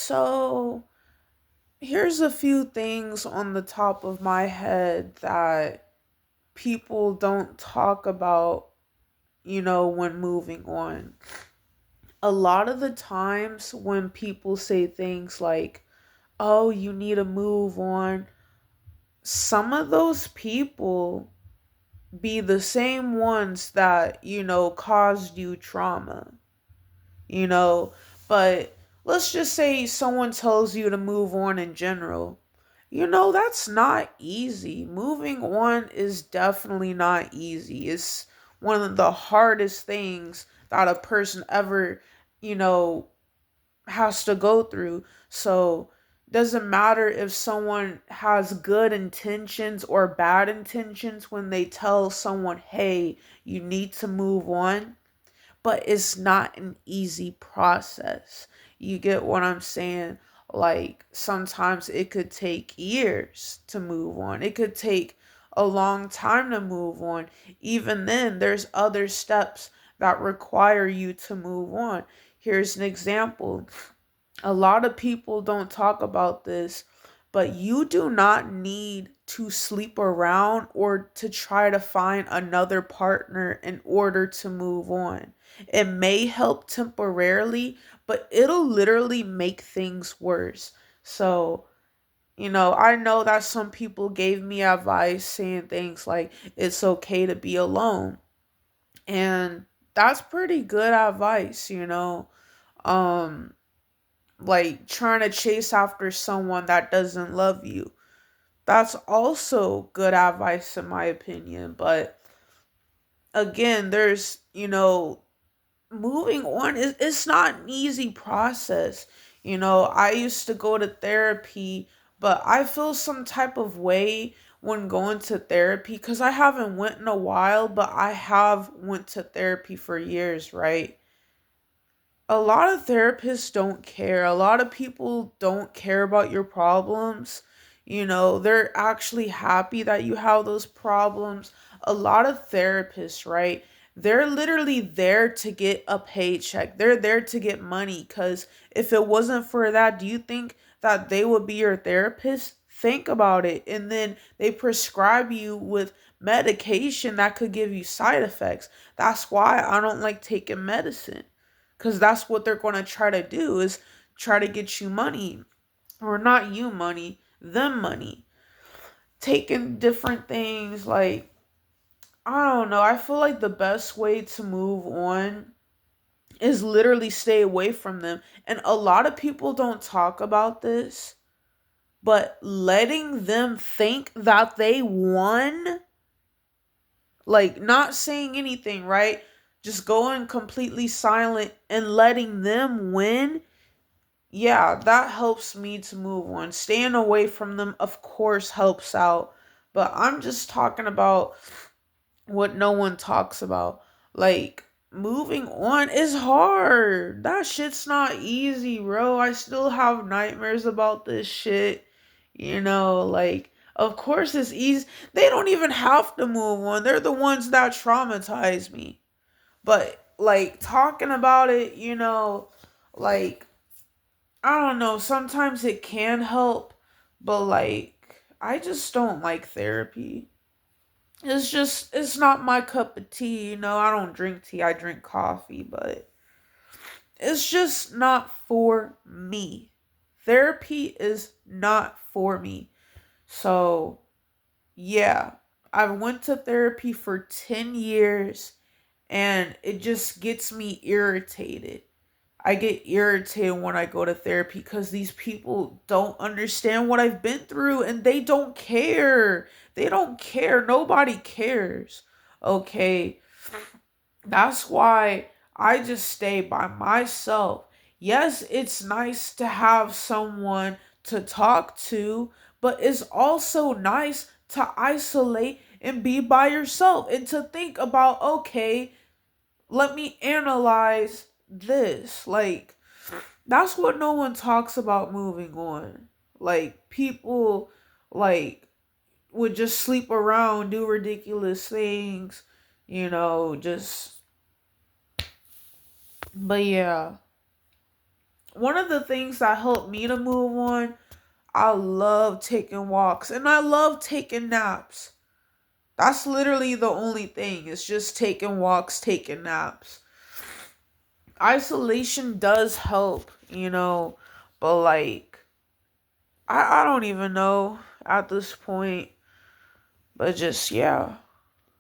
So, here's a few things on the top of my head that people don't talk about, when moving on. A lot of the times when people say things like, oh, you need to move on, some of those people be the same ones that, caused you trauma, you know? But let's just say someone tells you to move on in general. That's not easy. Moving on is definitely not easy. It's one of the hardest things that a person ever, you know, has to go through. So, doesn't matter if someone has good intentions or bad intentions when they tell someone, "Hey, you need to move on." But it's not an easy process. You get what I'm saying? Like sometimes it could take years to move on. It could take a long time to move on. Even then, there's other steps that require you to move on. Here's an example. A lot of people don't talk about this, but you do not need to sleep around or to try to find another partner in order to move on. It may help temporarily, but it'll literally make things worse. So, I know that some people gave me advice saying things like it's okay to be alone. And that's pretty good advice. Um like trying to chase after someone that doesn't love you. That's also good advice in my opinion. But again, there's, moving on is it's not an easy process. I used to go to therapy, but I feel some type of way when going to therapy cuz I haven't went in a while, but I have went to therapy for years, right? A lot of therapists don't care. A lot of people don't care about your problems. They're actually happy that you have those problems. A lot of therapists, right? They're literally there to get a paycheck. They're there to get money because if it wasn't for that, do you think that they would be your therapist? Think about it. And then they prescribe you with medication that could give you side effects. That's why I don't like taking medicine, because that's what they're going to try to do is try to get you money, or not you money, them money. Taking different things like, I don't know, I feel like the best way to move on is literally stay away from them. And a lot of people don't talk about this, but letting them think that they won, like not saying anything, right? Just going completely silent and letting them win. Yeah, that helps me to move on. Staying away from them, of course, helps out. But I'm just talking about what no one talks about. Like, moving on is hard. That shit's not easy, bro. I still have nightmares about this shit. Like, of course it's easy. They don't even have to move on. They're the ones that traumatize me. But, like, talking about it, like, I don't know, sometimes it can help, but like I just don't like therapy. It's not my cup of tea. I don't drink tea, I drink coffee, but it's just not for me. Therapy is not for me. So, yeah, I went to therapy for 10 years and it just gets me irritated. I get irritated when I go to therapy because these people don't understand what I've been through and they don't care. They don't care. Nobody cares. Okay. That's why I just stay by myself. Yes, it's nice to have someone to talk to, but it's also nice to isolate and be by yourself and to think about, okay, let me analyze this. Like, that's what no one talks about moving on. Like, people, like, would just sleep around, do ridiculous things, just, but yeah. One of the things that helped me to move on, I love taking walks and I love taking naps. That's literally the only thing. It's just taking walks, taking naps. Isolation does help, but like I don't even know at this point. But just yeah.